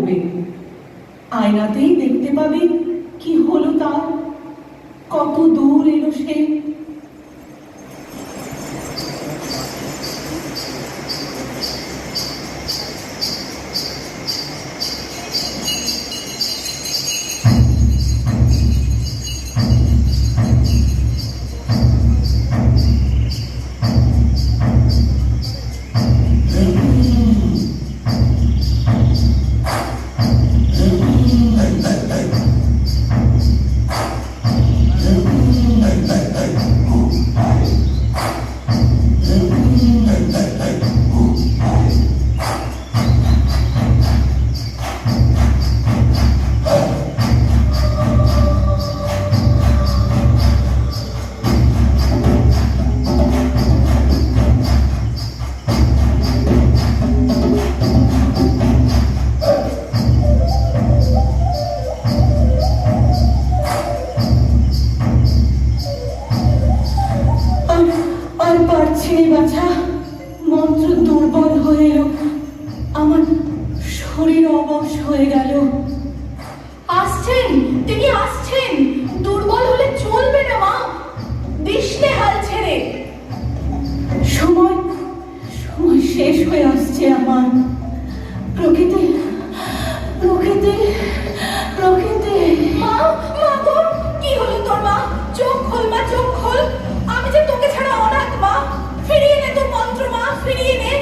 করবে, আয়নাতেই দেখতে পাবে কি হলো তার, কত দূর এলো সে। আর পারছি বাছা, মন্ত্র দুর্বল হয়ে এলো, আমার শরীর অবশ হয়ে গেল। আসছেন, তিনি আসছেন। দুর্বল হলে চলবে না মা, দিশলে হাল ছেড়ে। সময় সময় শেষ হয়ে আসছে আমার। প্রকৃতি প্রকৃতি প্রকৃতি। মা, মা গো, কি হলো তোর মা? চোখ খোল মা, চোখ খোল। আমি যে তোকে ছাড়া অনাথ মা। ফিরিয়ে নে তোর মন্ত্র মা, ফিরিয়ে নে।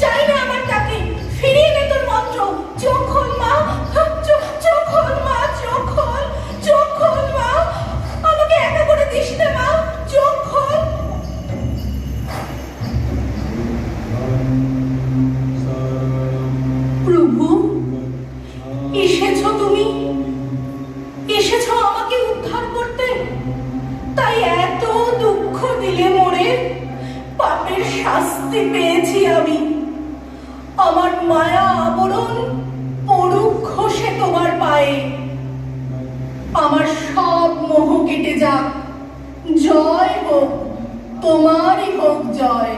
চাই না আমার তাকে, ফিরিয়ে নে তোর মন্ত্র। চোখ খোল মা, চোখ খোল মা, চোখ খোল, চোখ খোল মা। আমাকে একা করে দিস না মা, চোখ খোল। প্রভু, এসেছো তুমি, এসেছো আমাকে উদ্ধার করতে। তাই এত দুঃখ দিলে মোরে, পাপের শাস্তি পেয়েছি আমি। আমার মায়া আবরণ পড়ুক খসে তোমার পায়ে। আমার সব মোহ কেটে যাক, জয় হোক, তোমারই হোক জয়।